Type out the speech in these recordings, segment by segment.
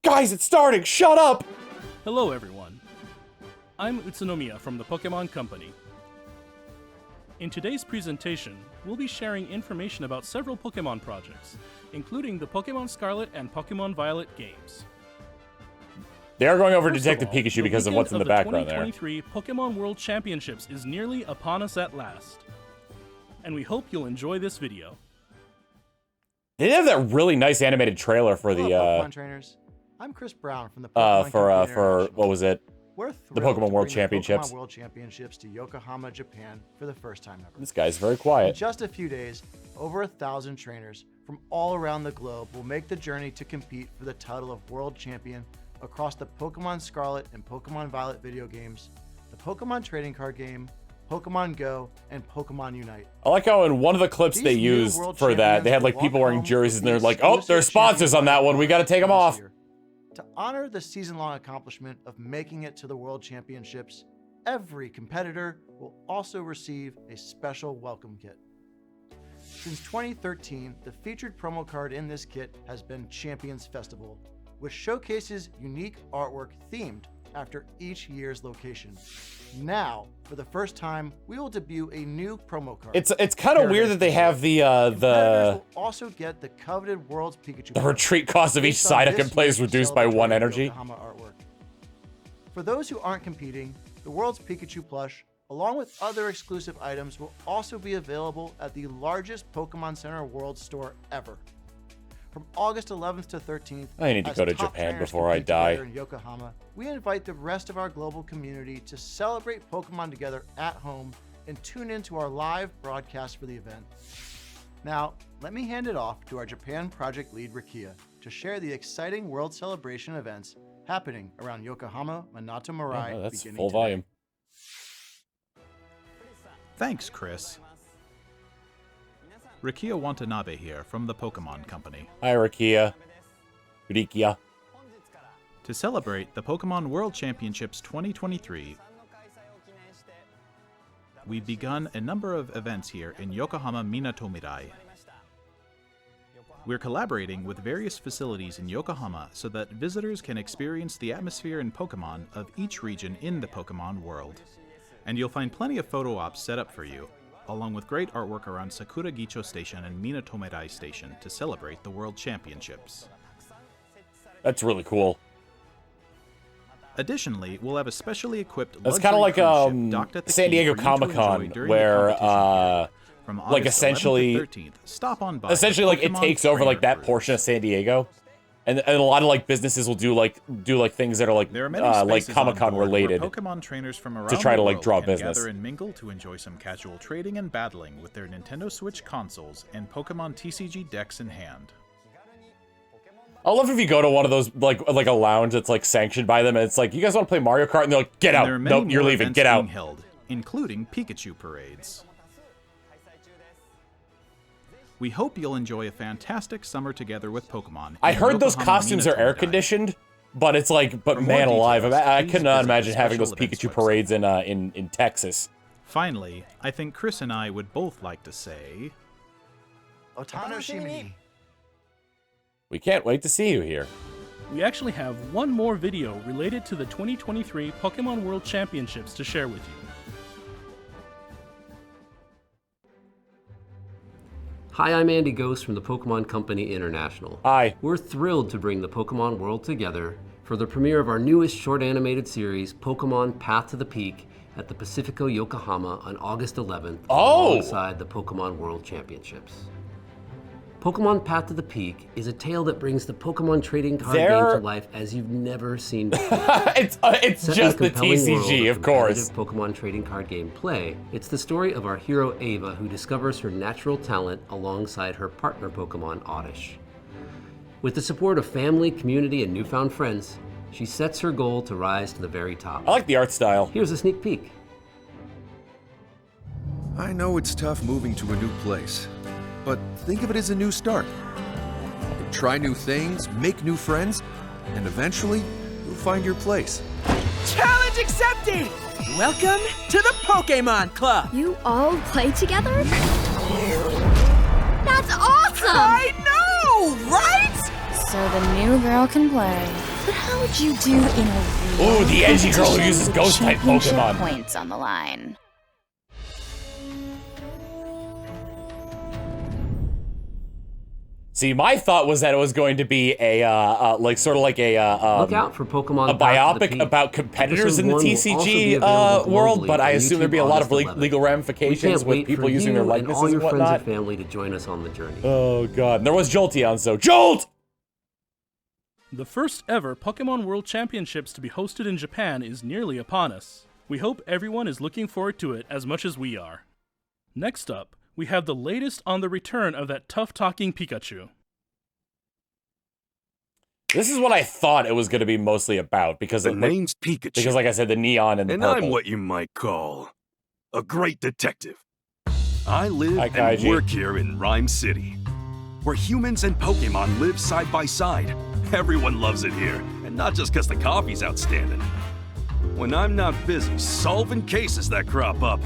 Guys, it's starting! Shut up! Hello everyone, I'm Utsunomiya from the Pokemon Company. In today's presentation, we'll be sharing information about several Pokemon projects, including the Pokemon Scarlet and Pokemon Violet games. They are going over First Detective of all, Pikachu because of what's in the background there. The 2023 Pokemon World Championships is nearly upon us at last. And we hope you'll enjoy this video. They have that really nice animated trailer for the Pokemon trainers. I'm Chris Brown from the Pokemon Company for International. what was it? We're The thrilled Pokemon to World bring Championships. The Pokemon World Championships to Yokohama, Japan for the first time ever. This guy's very In quiet. just a few days, over 1,000 trainers from all around the globe will make the journey to compete for the title of World Champion across the Pokemon Scarlet and Pokemon Violet video games, the Pokemon Trading Card Game, Pokemon Go, and Pokemon Unite. I like how in one of the clips These they new used world for that, they had like champions people will wearing walk jerseys home and they're with like, the oh, exclusive there's sponsors on that one. We got to take them off. this year. To honor the season-long accomplishment of making it to the World Championships, every competitor will also receive a special welcome kit. Since 2013, the featured promo card in this kit has been Champions Festival, which showcases unique artwork themed after each year's location. Now, for the first time, we will debut a new promo card. It's kind of weird that they have Competitors will also get the coveted World's Pikachu. the retreat cost of each based on side I this can play is year's reduced by 1 celebratory energy. Yokohama artwork. For those who aren't competing, the World's Pikachu plush, along with other exclusive items, will also be available at the largest Pokemon Center World store ever. From August 11th to 13th, I need to as go to top Japan trainers before I compete die. together in Yokohama, we invite the rest of our global community to celebrate Pokemon together at home and tune into our live broadcast for the event. Now, let me hand it off to our Japan project lead, Rakia, to share the exciting World Celebration events happening around Yokohama Minato Mirai. Oh, that's beginning full today. volume. Thanks, Chris. Rikia Watanabe here from the Pokemon Company. Hi, Rakia. Rikia. To celebrate the Pokemon World Championships 2023, we've begun a number of events here in Yokohama Minato Mirai. We're collaborating with various facilities in Yokohama so that visitors can experience the atmosphere and Pokemon of each region in the Pokemon world. And you'll find plenty of photo ops set up for you, along with great artwork around Sakura Gicho Station and Minato Mirai Station to celebrate the World Championships. That's really cool. Additionally, we'll have a specially equipped That's kind of like luxury cruise ship docked at the San quay Diego for you to enjoy Comic-Con, during the where competition period. From like August 11th to essentially 13th, stop on by essentially the like it Pokemon takes over like Trainer that Cruise. portion of San Diego, and a lot of like businesses will do like things that are like There are many like spaces Comic-Con on board where related. Pokemon trainers from around to try the to, like, world draw can business. gather and mingle to enjoy some casual trading and battling with their Nintendo Switch consoles and Pokemon TCG decks in hand. I love if you go to one of those like a lounge that's like sanctioned by them, and it's like, you guys want to play Mario Kart, and they're like, get And out, there are many nope, you're more leaving, events get out. being held, including Pikachu parades. We hope you'll enjoy a fantastic summer together with Pokemon. I in heard those Yokohama costumes are Minato air Mirai. conditioned, but it's like, but For more man alive, details, I please could not visit the imagine having those special events Pikachu website. parades in Texas. Finally, I think Chris and I would both like to say... Otano Shimini. We can't wait to see you here. We actually have one more video related to the 2023 Pokemon World Championships to share with you. Hi, I'm Andy Ghost from the Pokemon Company International. Hi. We're thrilled to bring the Pokemon world together for the premiere of our newest short animated series, Pokemon Path to the Peak, at the Pacifico Yokohama on August 11th, alongside the Pokemon World Championships. Pokemon Path to the Peak is a tale that brings the Pokemon trading card game to life as you've never seen before. It's Set just in the a compelling world TCG, of course. competitive Pokemon trading card game play. It's the story of our hero Ava, who discovers her natural talent alongside her partner Pokemon Oddish. With the support of family, community, and newfound friends, she sets her goal to rise to the very top. I like the art style. Here's a sneak peek. I know it's tough moving to a new place, but think of it as a new start. You try new things, make new friends, and eventually you'll find your place. Challenge accepted! Welcome to the Pokemon Club! You all play together? That's awesome! I know, right? So the new girl can play. But how would you do in a real Ooh, the edgy girl who competition uses with ghost-type championship Pokemon. points on the line? See, my thought was that it was going to be a like sort of like a Look out for Pokemon a Path to the biopic Peak. about competitors in the Episode 1 will also be TCG available world, globally but I on assume there'd be a YouTube lot of August 11th. legal We ramifications can't with wait people for using you their and likenesses all and your friends whatnot. and family to join us on the journey. Oh god, and there was Jolteon, so Jolt! The first ever Pokemon World Championships to be hosted in Japan is nearly upon us. We hope everyone is looking forward to it as much as we are. Next up, we have the latest on the return of that tough-talking Pikachu. This is what I thought it was going to be mostly about because The name's Pikachu. because like I said, the neon and the and purple. I'm what you might call a great detective. I live Hi, and Kaiji. work here in Rhyme City, where humans and Pokemon live side by side. Everyone loves it here, and not just because the coffee's outstanding. When I'm not busy solving cases that crop up,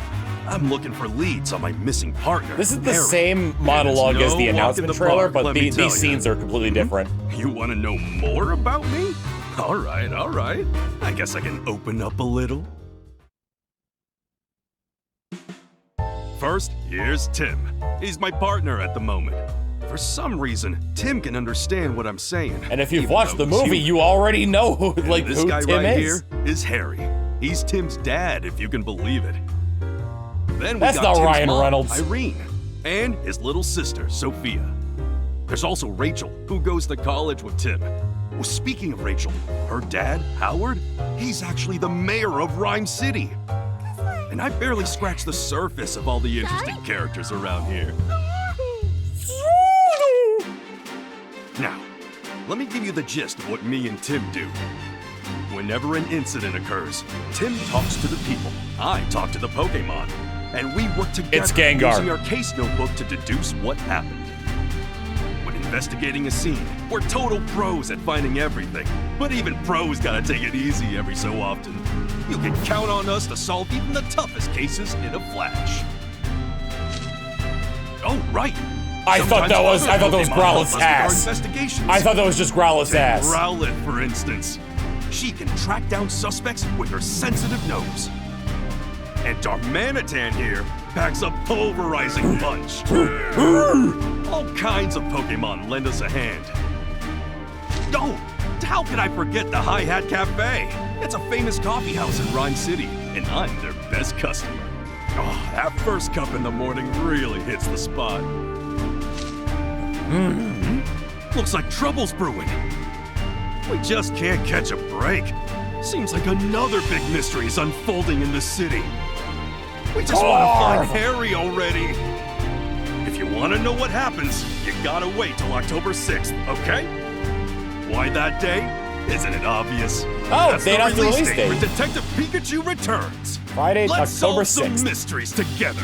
I'm looking for leads on my missing partner. This is the Mary. same monologue And as it's the no walk in announcement the trailer, park, but let me tell these ya. scenes are completely different. You want to know more about me? All right. I guess I can open up a little. First, here's Tim. He's my partner at the moment. For some reason, Tim can understand what I'm saying. And if you've even watched though the he's movie, human. you already know who, And like this who guy Tim right is. here is Harry. He's Tim's dad, if you can believe it. Then we That's got not Tim's Ryan mom, Reynolds. Irene, and his little sister, Sophia. There's also Rachel, who goes to college with Tim. Well, speaking of Rachel, her dad, Howard, he's actually the mayor of Rhyme City. And I barely scratched the surface of all the interesting characters around here. Now, let me give you the gist of what me and Tim do. Whenever an incident occurs, Tim talks to the people, I talk to the Pokemon, and we work together It's Gengar. using our case notebook to deduce what happened. When investigating a scene, we're total pros at finding everything, but even pros gotta take it easy every so often. You can count on us to solve even the toughest cases in a flash. Oh, right. I thought that was Growlithe's ass. I thought that was just Growlithe's Take ass. Growlithe, for instance. She can track down suspects with her sensitive nose. And Darmanitan here packs a pulverizing punch. All kinds of Pokemon lend us a hand. Oh, how could I forget the Hi-Hat Cafe? It's a famous coffee house in Rhyme City, and I'm their best customer. Oh, that first cup in the morning really hits the spot. Looks like trouble's brewing. We just can't catch a break. Seems like another big mystery is unfolding in the city. We just want to find Harry already. If you want to know what happens, you gotta wait till October 6th, okay? Why that day? Isn't it obvious? Oh, That's they announced the release date. when Detective Pikachu returns. Friday, Let's October solve some 6th. mysteries together.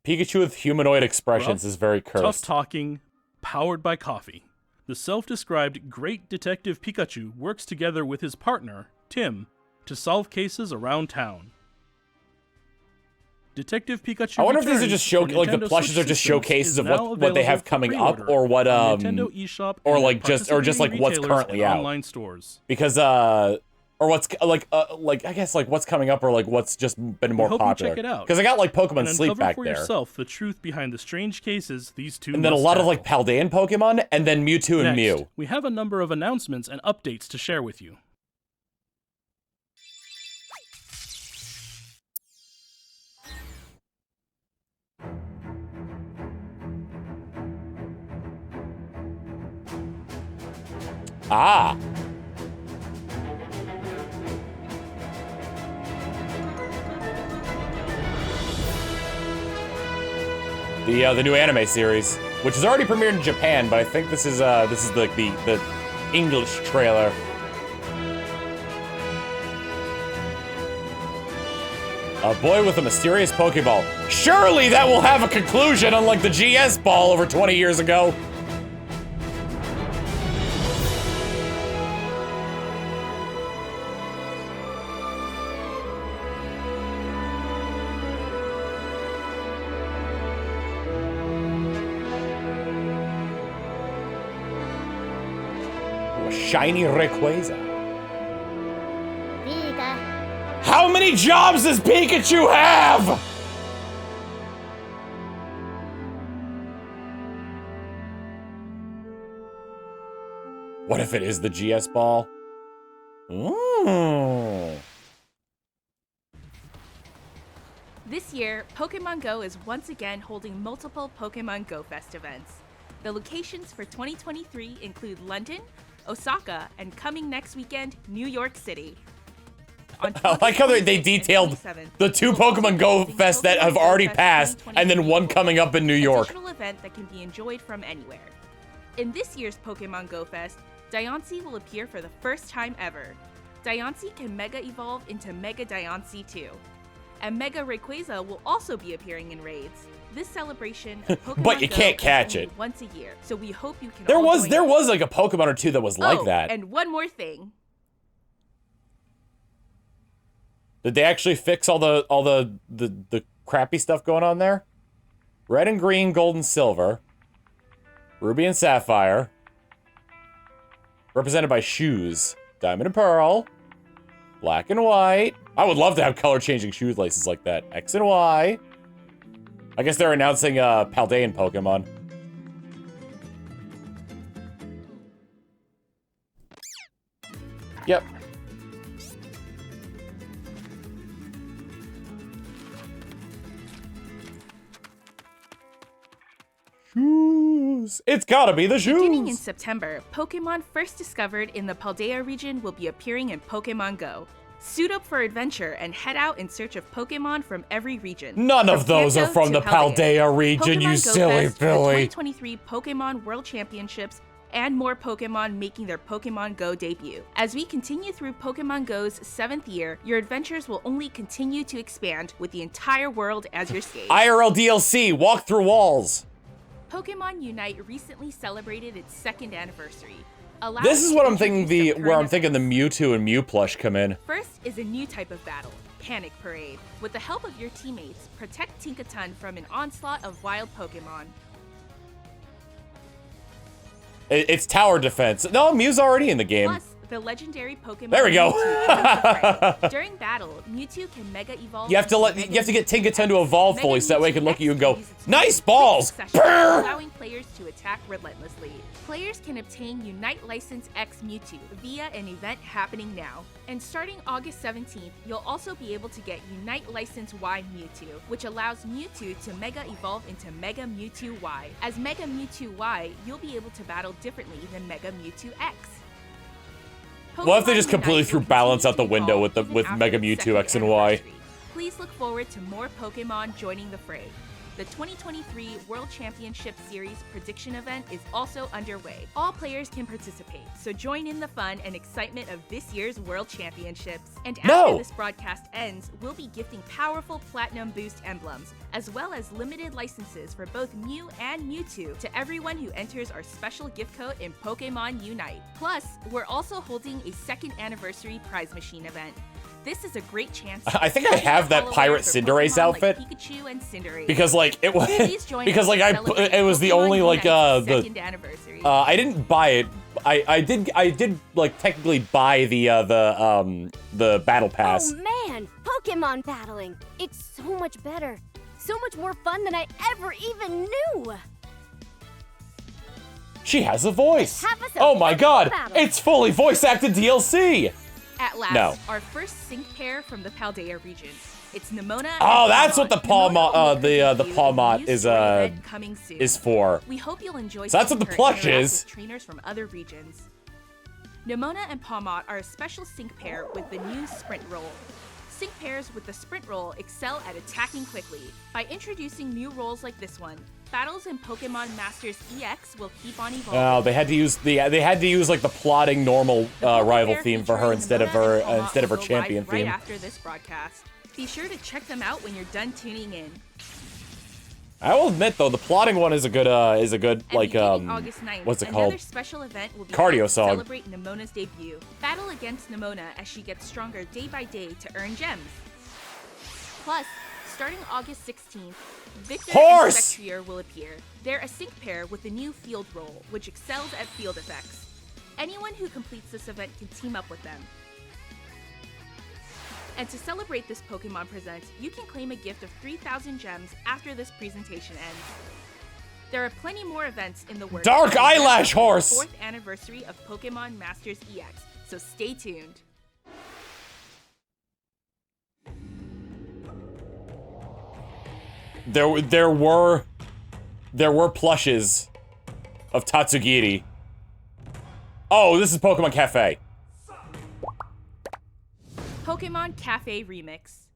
Pikachu with humanoid expressions Rough, is very cursed. Tough talking, powered by coffee. The self-described Great Detective Pikachu works together with his partner, Tim, to solve cases around town. Detective Pikachu I wonder if these are Returns just for like the Nintendo plushes Switch are just systems showcases is of now what they have available for coming up, pre-order or what on Nintendo eShop or and like just what's participating currently retailers out. and online stores. Because or what's like I guess like what's coming up or like what's just been more We hope popular. you check it out. Because I got like Pokemon And Sleep uncover back for there. yourself the truth behind the strange cases these two And then a must lot of tackle. like Paldean Pokemon, and then Mewtwo and Next, Mew. we have a number of announcements and updates to share with you. Ah. The new anime series, which is already premiered in Japan, but I think this is like the English trailer. A boy with a mysterious Pokeball. Surely that will have a conclusion, unlike the GS ball over 20 years ago. A shiny Rayquaza. How many jobs does Pikachu have? What if it is the GS ball? Ooh. This year, Pokemon Go is once again holding multiple Pokemon Go Fest events. The locations for 2023 include London, Osaka, and coming next weekend, New York City. I like how they detailed the 2 Pokemon Go Fest that have already passed, and then one coming up in New York. A digital event that can be enjoyed from anywhere. In this year's Pokemon Go Fest, Diancie will appear for the first time ever. Diancie can Mega Evolve into Mega Diancie 2. And Mega Rayquaza will also be appearing in raids. This celebration of Pokemon But you Go can't is catch only it. once a year, so we hope you can There all was join there us. was like a Pokemon or 2 that was like that. And one more thing. Did they actually fix all the crappy stuff going on there? Red and green, gold and silver. Ruby and sapphire. Represented by shoes. Diamond and pearl. Black and white. I would love to have color-changing shoelaces like that. X and Y. I guess they're announcing Paldean Pokemon. Yep. Shoes. It's gotta be the shoes. Beginning in September, Pokemon first discovered in the Paldea region will be appearing in Pokemon Go. Suit up for adventure and head out in search of Pokemon from every region. None of those are Kanto from to the Paldea region, Pokemon you Go silly Fest for the Billy. 2023 Pokemon World Championships and more Pokemon making their Pokemon Go debut. As we continue through Pokemon Go's 7th year, your adventures will only continue to expand with the entire world as your stage. IRL DLC, walk through walls. Pokemon Unite recently celebrated its 2nd anniversary. This is what I'm thinking thinking where I'm thinking the Mewtwo and Mew plush come in. First is a new type of battle, Panic Parade. With the help of your teammates, protect Tinkaton from an onslaught of wild Pokemon. It's tower defense. No, Mew's already in the game. Plus, the legendary Pokemon There we go. Mewtwo comes to play. During battle, Mewtwo can Mega Evolve. You have to get Tinkaton to evolve fully so that way it can look at you and go, nice balls! Allowing players to attack relentlessly. Players can obtain Unite License X Mewtwo via an event happening now. And starting August 17th, you'll also be able to get Unite License Y Mewtwo, which allows Mewtwo to Mega Evolve into Mega Mewtwo Y. As Mega Mewtwo Y, you'll be able to battle differently than Mega Mewtwo X. What if they just completely threw balance out the window with Mega Mewtwo X and Y? Please look forward to more Pokemon joining the fray. The 2023 World Championship Series prediction event is also underway. All players can participate, so join in the fun and excitement of this year's World Championships. And after this broadcast ends, we'll be gifting powerful Platinum Boost emblems, as well as limited licenses for both Mew and Mewtwo to everyone who enters our special gift code in Pokemon Unite. Plus, we're also holding a 2nd anniversary prize machine event. This is a great chance. I think I have that Pirate Cinderace outfit like Pikachu and Cinderace. because like it was it was the only like second anniversary. I didn't buy it. I did like technically buy the battle pass. Oh man, Pokemon battling. It's so much better. So much more fun than I ever even knew. She has a voice. Oh my god, it's fully voice acted DLC. At last, our first sync pair from the Paldea region. It's Nemona. Oh, that's what the Pawmot is for. We hope you'll enjoy. So that's what the plush is. With trainers from other regions. Nemona and Pawmot are a special sync pair with the new Sprint Roll. Sync pairs with the Sprint Roll excel at attacking quickly. By introducing new rolls like this one, battles in Pokemon Masters EX will keep on evolving. Oh, they had to use like the plotting normal rival theme for her instead of her champion theme. Right after this broadcast. Be sure to check them out when you're done tuning in. I will admit though, the plotting one is a good like August 9th, what's it another called? special event will be Cardio to song. Celebrate Nemona's debut. Battle against Nemona as she gets stronger day by day to earn gems. Plus, starting August 16th, Victor and Sextier will appear. They're a sync pair with the new Field Roll, which excels at field effects. Anyone who completes this event can team up with them. And to celebrate this Pokemon Present, you can claim a gift of 3,000 gems after this presentation ends. There are plenty more events in the works. Dark Eyelash Horse! 4th anniversary of Pokemon Masters EX, so stay tuned. There were plushes of Tatsugiri. Oh, this is Pokemon Cafe. Pokemon Cafe Remix.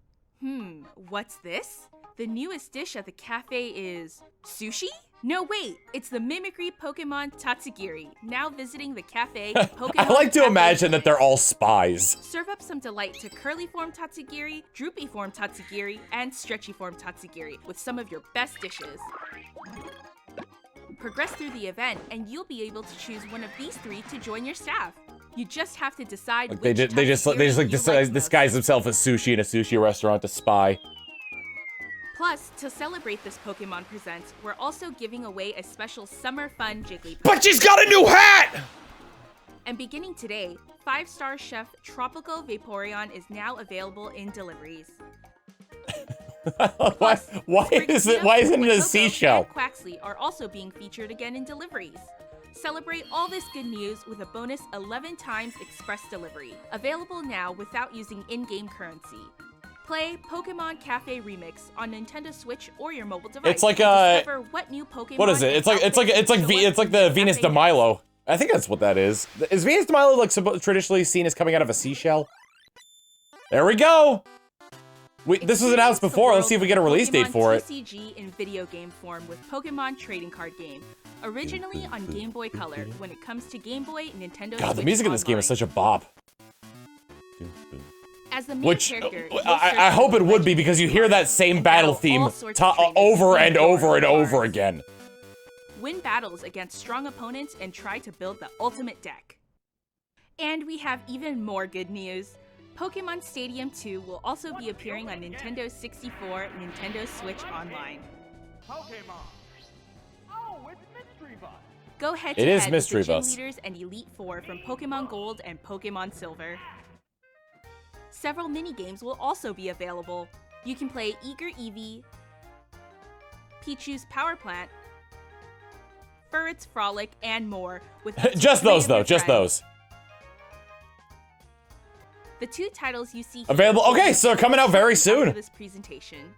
What's this? The newest dish at the cafe is sushi? No, wait, it's the Mimicry Pokemon Tatsugiri, now visiting the cafe. Pokemon I like to Cafe imagine Remix. that they're all spies. Serve up some delight to curly form Tatsugiri, droopy form Tatsugiri, and stretchy form Tatsugiri with some of your best dishes. Progress through the event, and you'll be able to choose one of these 3 to join your staff. You just have to decide Like which they just like Tatsugiri you like disguise themselves as sushi in a sushi restaurant to spy. Plus, to celebrate this Pokemon Presents, we're also giving away a special summer fun Jigglypuff. But she's got a new hat! And beginning today, 5-star chef Tropical Vaporeon is now available in deliveries. Why isn't it a seashell? And Quaxley are also being featured again in deliveries. Celebrate all this good news with a bonus 11 times express delivery, available now without using in-game currency. Play Pokemon Cafe Remix on Nintendo Switch or your mobile device. It's like discover what new Pokemon. What is it? It's like the Venus de Milo. I think that's what that is. Is Venus de Milo like traditionally seen as coming out of a seashell? There we go. This was announced before. Let's see if we get a release date for it. TCG in video game form with Pokemon Trading Card Game. Originally on Game Boy Color, when it comes to Game Boy, Nintendo God, the Switch music in this game is such a bop. As the main Which character, I hope it would be, because you hear that same battle theme over and over and over again. Win battles against strong opponents and try to build the ultimate deck. And we have even more good news. Pokemon Stadium 2 will also be appearing on Nintendo 64, Nintendo Switch Online. Pokemon. Oh, it's Mystery Bus. Go head It to is head Mystery with the Gym Bus. Leaders and Elite Four from Pokemon Gold and Pokemon Silver. Several mini-games will also be available. You can play Eager Eevee, Pichu's Power Plant, Furret's Frolic, and more. With Just those though, just friends. those. The 2 titles you see here Available. will Okay, be so coming out very after soon. This presentation.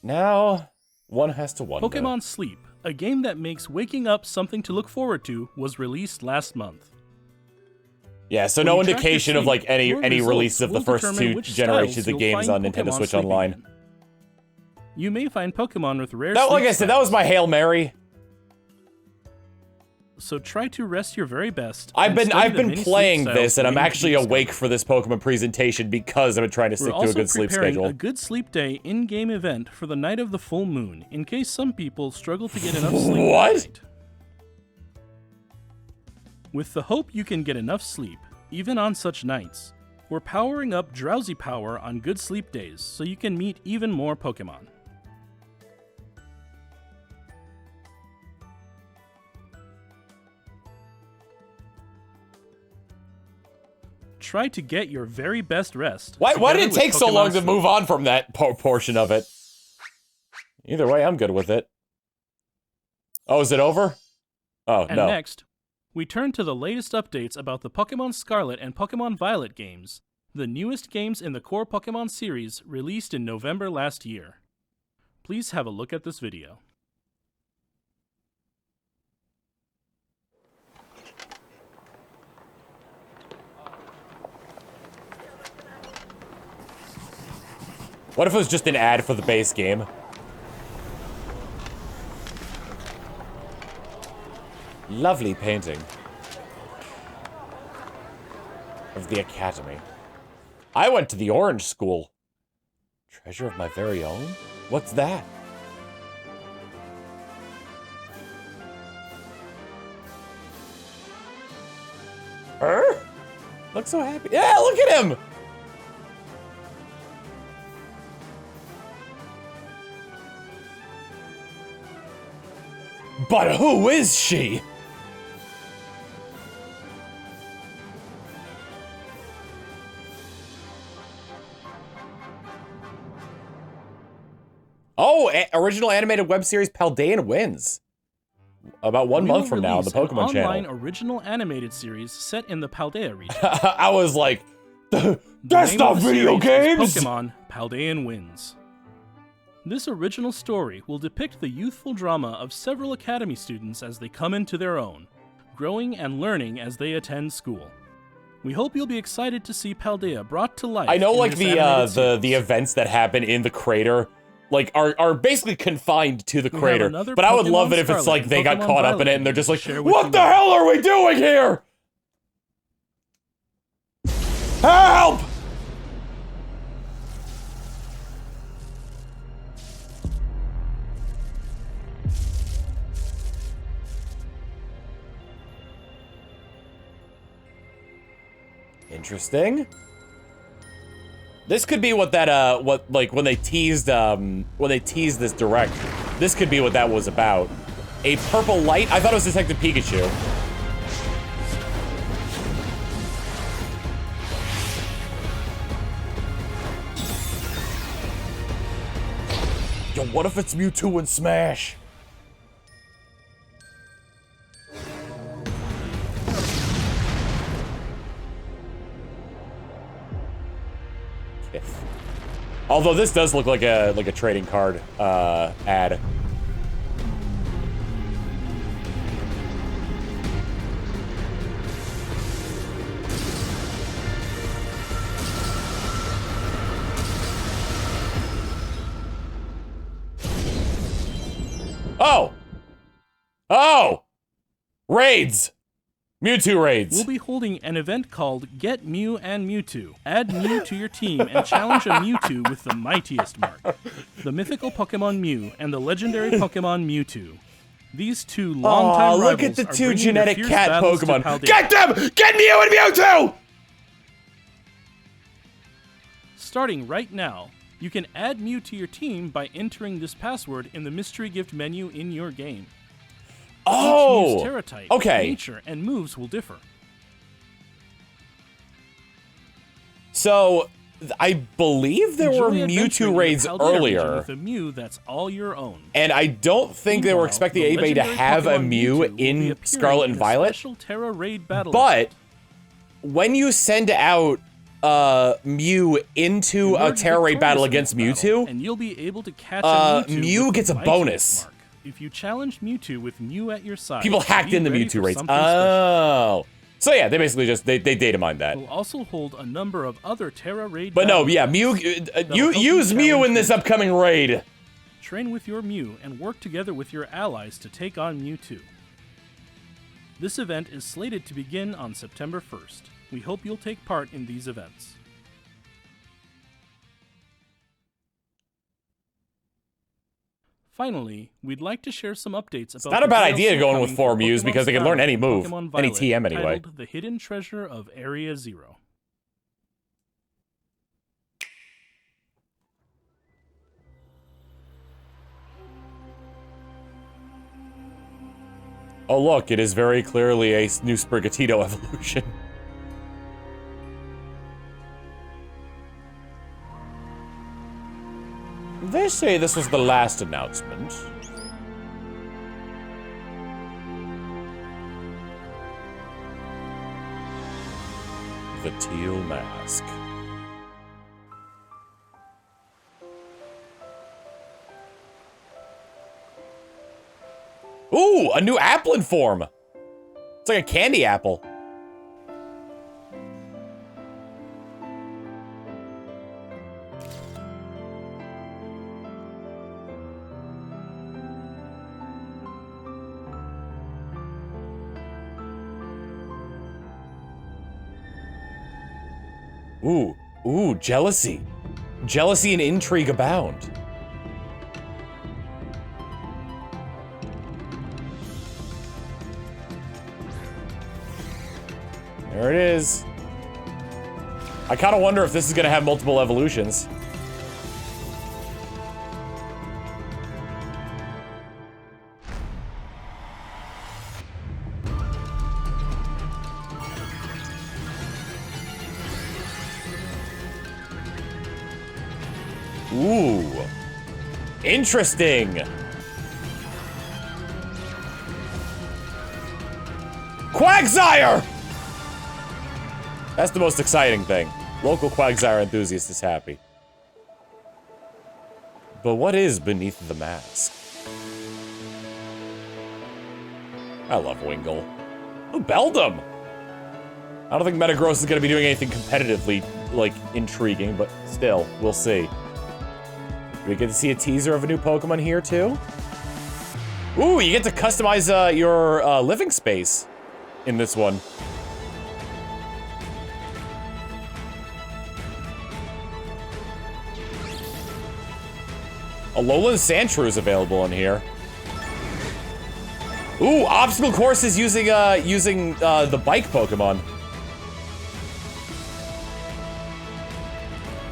Now, one has to wonder. Pokemon Sleep, a game that makes waking up something to look forward to, was released last month. Yeah, so When no you track your indication of sleep, like any your release results of the will first determine 2 which generations styles of you'll games find on Nintendo Pokemon Switch sleeping Online. in. You may find Pokemon with rare That, like sleep I said, that was my Hail Mary. So try to rest your very best. I've and study the been many sleep playing styles this, and I'm waiting to actually be discovered. awake for this Pokemon presentation because I've been trying to We're stick to also a good sleep preparing schedule. a good sleep day in-game event for the night of the full moon, in case some people struggle to get enough sleep. What? That night. With the hope you can get enough sleep, even on such nights, we're powering up Drowsy Power on good sleep days so you can meet even more Pokemon. Try to get your very best rest. Why did it together with take so Pokemon long to Sleep. move on from that portion of it? Either way, I'm good with it. Oh, is it over? Oh, And no. next, we turn to the latest updates about the Pokemon Scarlet and Pokemon Violet games, the newest games in the core Pokemon series released in November last year. Please have a look at this video. What if it was just an ad for the base game? Lovely painting of the Academy. I went to the Orange School. Treasure of my very own? What's that? Looks so happy. Yeah, look at him! But who is she? Oh, original animated web series Paldean wins. About 1 month from now, the Pokemon channel. Online original animated series set in the Paldea region. I was like, that's not video games! Pokemon Paldean Wins. This original story will depict the youthful drama of several Academy students as they come into their own, growing and learning as they attend school. We hope you'll be excited to see Paldea brought to life. I know, in like, this the events that happen in the crater, like, are basically confined to the crater. But I would love it if it's like they got caught up in it and they're just like, what the hell are we doing here? Help! Interesting. This could be what that what like when they teased this direct. This could be what that was about. A purple light? I thought it was Detective Pikachu. Yo, what if it's Mewtwo and Smash? Although this does look like a trading card ad. Oh! Oh! Raids! Mewtwo raids. We'll be holding an event called Get Mew and Mewtwo. Add Mew to your team and challenge a Mewtwo with the mightiest mark. The mythical Pokemon Mew and the legendary Pokemon Mewtwo. These two longtime rivals look at the two are genetic their cat fierce battles to Pokemon. Paldea. Get them! Get Mew and Mewtwo! Starting right now, you can add Mew to your team by entering this password in the mystery gift menu in your game. Oh! Each Mew's Terra type, Okay. nature, and moves will differ. So, I believe there were Enjoy adventuring Mewtwo in the raids Paldea region earlier. With a Mew that's all your own. And I don't think they were Meanwhile, expecting the anybody to legendary have a Pokemon Mew Mewtwo will be in appearing Scarlet and in a Violet. special Terra raid battle But event. when you send out Mew into a Emerge Terra raid battle victorious against in this battle, Mewtwo, and you'll be able to catch a Mewtwo Mew with gets the a mightiest bonus. mark. If you challenge Mewtwo with Mew at your side, people hacked be in the ready Mewtwo for raids. something special. Oh. So yeah, they basically just, they data mined that. We'll also hold a number of other Terra raid But no, battle yeah, events Mew, that'll you help use Mew challenge in this upcoming raid. Train with your Mew and work together with your allies to take on Mewtwo. This event is slated to begin on September 1st. We hope you'll take part in these events. Finally, we'd like to share some updates about not a the bad DLC idea going with coming 4 for Mews Pokemon because they can learn Scarlet any and move, Pokemon any Violet, TM anyway. titled The Hidden Treasure of Area Zero. Oh look, it is very clearly a new Sprigatito evolution. They say this was the last announcement. The teal mask. Ooh, a new Applin form. It's like a candy apple. Ooh, jealousy. Jealousy and intrigue abound. There it is. I kind of wonder if this is going to have multiple evolutions. Interesting. Quagsire! That's the most exciting thing. Local Quagsire enthusiast is happy. But what is beneath the mask? I love Wingull. Oh, Beldum! I don't think Metagross is going to be doing anything competitively, like, intriguing, but still, we'll see. Do we get to see a teaser of a new Pokemon here, too? Ooh, you get to customize your living space in this one. Alolan Sandshrew is available in here. Ooh, obstacle courses using the bike Pokemon.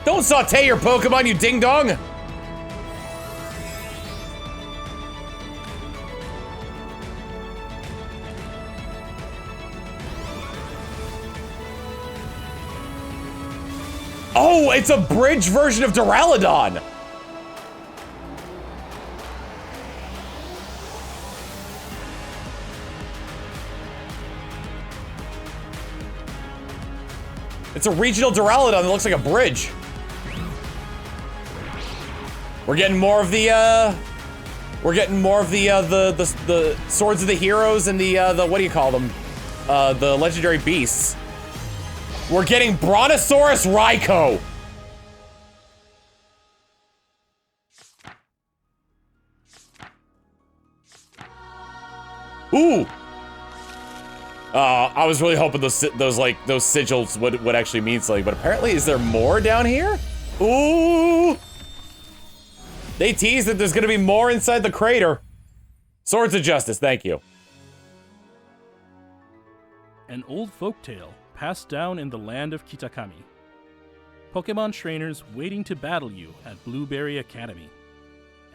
Don't saute your Pokemon, you ding dong! Oh, it's a bridge version of Duraludon! It's a regional Duraludon that looks like a bridge. We're getting more of the the Swords of the Heroes and the what do you call them? The legendary beasts. We're getting Brontosaurus Raikou. Ooh. I was really hoping those sigils would actually mean something, but apparently, is there more down here? Ooh! They teased that there's gonna be more inside the crater. Swords of Justice, thank you. An old folktale passed down in the land of Kitakami. Pokemon trainers waiting to battle you at Blueberry Academy.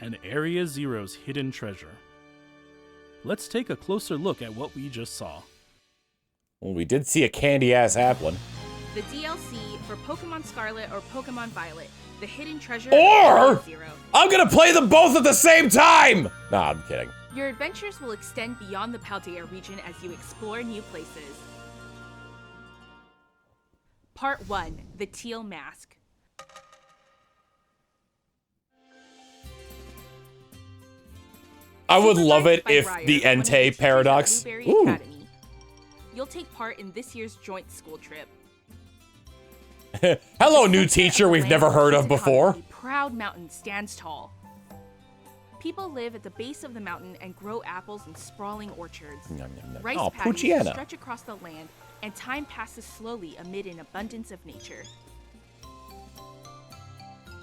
And Area Zero's hidden treasure. Let's take a closer look at what we just saw. Well, we did see a candy-ass Applin. The DLC for Pokemon Scarlet or Pokemon Violet, the hidden treasure Or of Zero. I'm gonna play them both at the same time! Nah, I'm kidding. Your adventures will extend beyond the Paldea region as you explore new places. Part 1, the Teal Mask. I would love it by if Briar, the one of Entei teachers at paradox. Blueberry Ooh. Academy. You'll take part in this year's joint school trip. Hello, new teacher we've never heard of before. A proud mountain stands tall. People live at the base of the mountain and grow apples in sprawling orchards. Nom, nom, nom. Rice Oh, paddies Poochyena. stretch across the land, and time passes slowly amid an abundance of nature.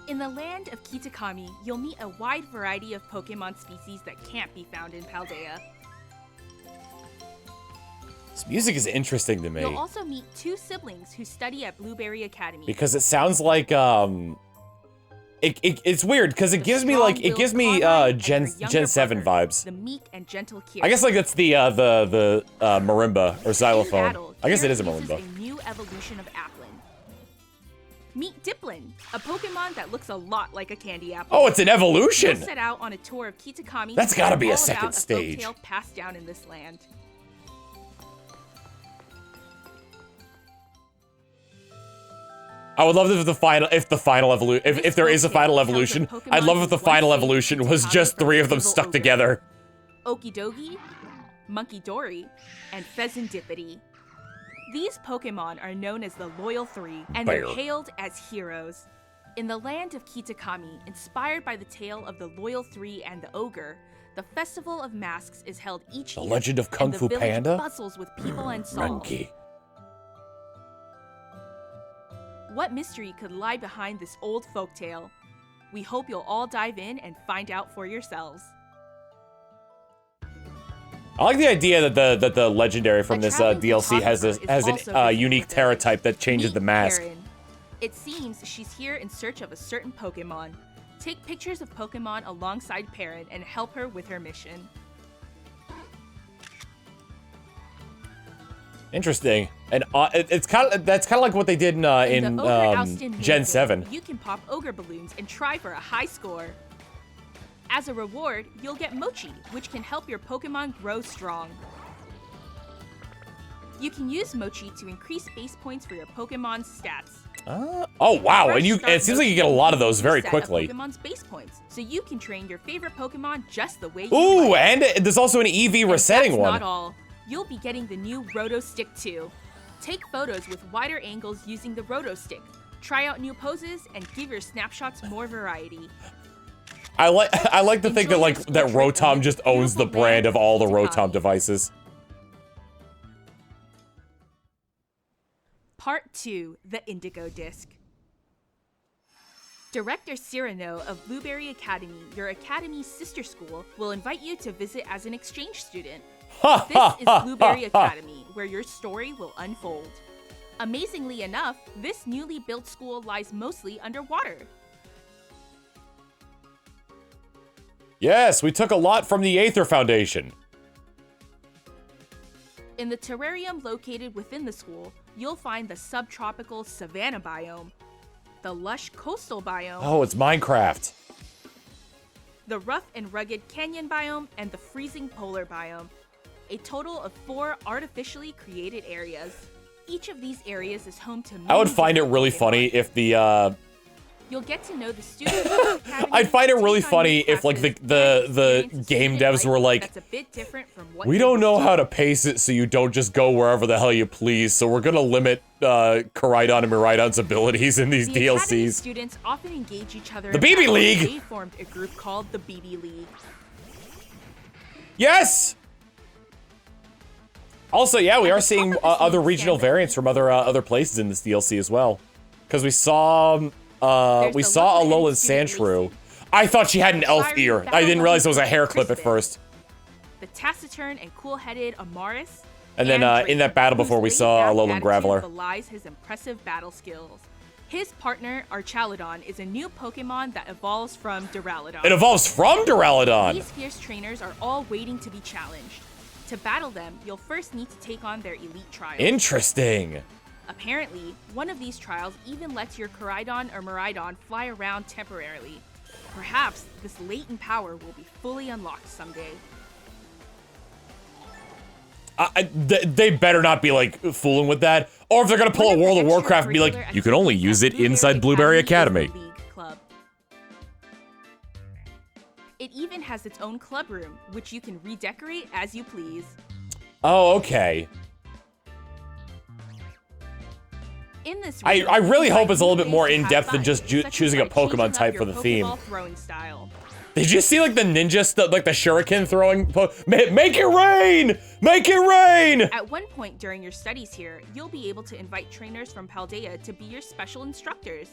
In the land of Kitakami, you'll meet a wide variety of Pokemon species that can't be found in Paldea. This music is interesting to me. You'll also meet two siblings who study at Blueberry Academy. Because it sounds like, it's weird, because it gives me, like, it gives me, Gen 7 vibes. The meek and gentle Kira. I guess, like, that's the marimba, or xylophone. Battle, I guess it Kira is a uses marimba. a new evolution of Applin. Meet Diplin, a Pokemon that looks a lot like a candy apple. Oh, it's an evolution! You'll set out on a tour of Kitakami. That's to gotta learn be a all second about stage. A folktale passed down in this land. I would love if the final evolution, if there is a final evolution, I'd love if the final evolution was just three of them stuck together. Okidogi, Munkidori, and Pheasantipity. These Pokemon are known as the Loyal Three, and they're Bear. hailed as heroes. In the land of Kitakami, inspired by the tale of the Loyal Three and the Ogre, the Festival of Masks is held each The year. Legend of Kung and Fu the village Panda? bustles with people and song. Monkey. What mystery could lie behind this old folktale? We hope you'll all dive in and find out for yourselves. I like the idea that the legendary from A this traveling DLC has photographer has is also a visiting unique the village. Terra-type that changes the Meet mask. Karen. It seems she's here in search of a certain Pokemon. Take pictures of Pokemon alongside Perrin and help her with her mission. Interesting, and that's kind of like what they did in the Ogre Oustin Gen Maze 7. You can pop Ogre balloons and try for a high score. As a reward, you'll get Mochi, which can help your Pokemon grow strong. You can use Mochi to increase base points for your Pokemon's stats. Oh wow, and it seems like you get a lot of those very quickly. Pokemon's base points, so you can train your favorite Pokemon just the way you Ooh, like. and there's also an EV resetting that's one. Not all. You'll be getting the new Roto Stick too. Take photos with wider angles using the Roto Stick. Try out new poses and give your snapshots more variety. I like to think that that Rotom just owns the brand of all the Rotom devices. Part 2, the Indigo Disc. Director Cyrano of Blueberry Academy, your academy's sister school, will invite you to visit as an exchange student. This is Blueberry Academy, where your story will unfold. Amazingly enough, this newly built school lies mostly underwater. Yes, we took a lot from the Aether Foundation. In the terrarium located within the school, you'll find the subtropical savanna biome, the lush coastal biome, Oh, it's Minecraft. the rough and rugged canyon biome, and the freezing polar biome. A total of 4 artificially created areas. Each of these areas is home to I would find it really funny if the You'll get to know the students of the academy. I'd find it really take on funny new if like classes, the game devs were like, that's a bit different from what we you don't know do. how to pace it so you don't just go wherever the hell you please, so we're gonna limit Koraidon and Miraidon's abilities in these The academy DLCs. students often engage each other The in BB battles. League! They formed a group called the BB League. Yes! Also, yeah, we are seeing other regional variants from other places in this DLC as well. Because we saw Alolan Sandshrew. I thought she had an elf ear. I didn't realize it was a hair clip at first. The taciturn and cool-headed Amaris. And then in that battle before we saw Alolan Graveler. Belies his impressive battle skills. His partner, Archaludon, is a new Pokemon that evolves from Duraludon. It evolves from Duraludon! These fierce trainers are all waiting to be challenged. To battle them, you'll first need to take on their elite trials. Interesting. Apparently, one of these trials even lets your Koraidon or Miraidon fly around temporarily. Perhaps this latent power will be fully unlocked someday. They better not be like fooling with that. Or if they're gonna pull a World of Warcraft and be like, you can only use it inside Blueberry Academy. Club. It even has its own club room, which you can redecorate as you please. Oh, okay. In this I really hope it's a little bit more in-depth than just choosing a Pokemon type for the theme. Throwing style. Did you see like the ninja stuff, like the shuriken throwing? Make it rain! Make it rain! At one point during your studies here, you'll be able to invite trainers from Paldea to be your special instructors.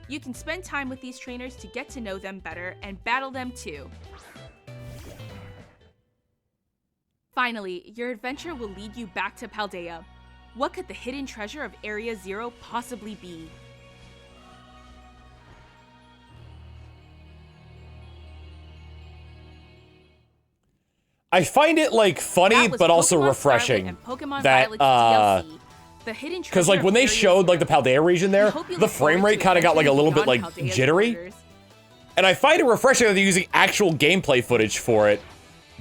You can spend time with these trainers to get to know them better and battle them too. Finally, your adventure will lead you back to Paldea. What could the hidden treasure of Area Zero possibly be? I find it like funny, but also Pokemon refreshing Scarlet and Pokemon that Violet's DLC. The hidden because treasure like when they of Area showed like the Zero. Paldea region there, hope you the look frame forward rate to kind of got like a little bit adventures like beyond Paldea's jittery. borders. And I find it refreshing that they're using actual gameplay footage for it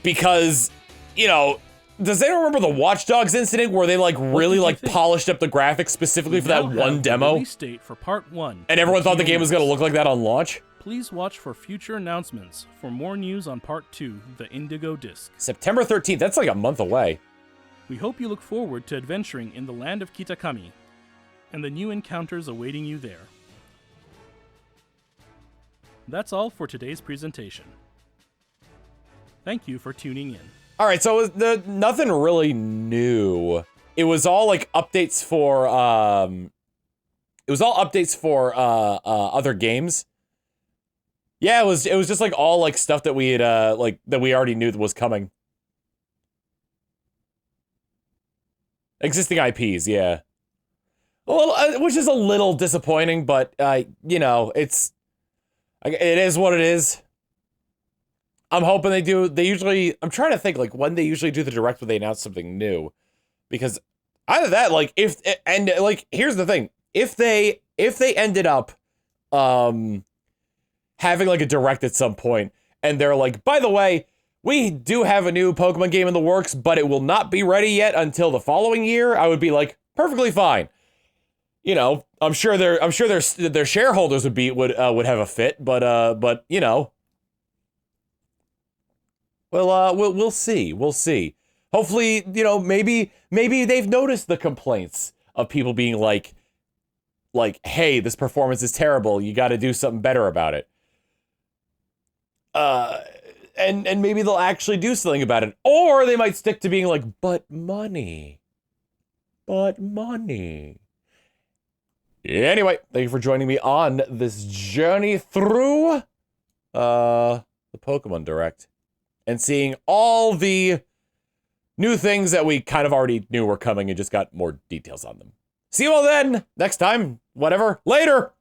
because, you know, does anyone remember the Watch Dogs incident where they like really like polished up the graphics specifically for that one demo? Release date for Part 1. And everyone thought the game was going to look like that on launch? Please watch for future announcements for more news on Part 2, the Indigo Disc. September 13th, that's like a month away. We hope you look forward to adventuring in the land of Kitakami and the new encounters awaiting you there. That's all for today's presentation. Thank you for tuning in. All right, so nothing really new. It was all like updates for other games. Yeah, it was just like all like stuff that we had that we already knew that was coming. Existing IPs, yeah. A little, which is a little disappointing, but you know, it is what it is. I'm hoping they do. I'm trying to think like when they usually do the direct when they announce something new, because either that, like here's the thing: if they ended up having like a direct at some point and they're like, by the way, we do have a new Pokemon game in the works, but it will not be ready yet until the following year, I would be like, perfectly fine. You know, I'm sure their shareholders would have a fit, but you know, we'll see. We'll see. Hopefully, you know, maybe they've noticed the complaints of people being like, hey, this performance is terrible. You got to do something better about it. And maybe they'll actually do something about it, or they might stick to being like, but money. Anyway, thank you for joining me on this journey through the Pokemon Direct and seeing all the new things that we kind of already knew were coming and just got more details on them. See you all then, next time, whatever, later!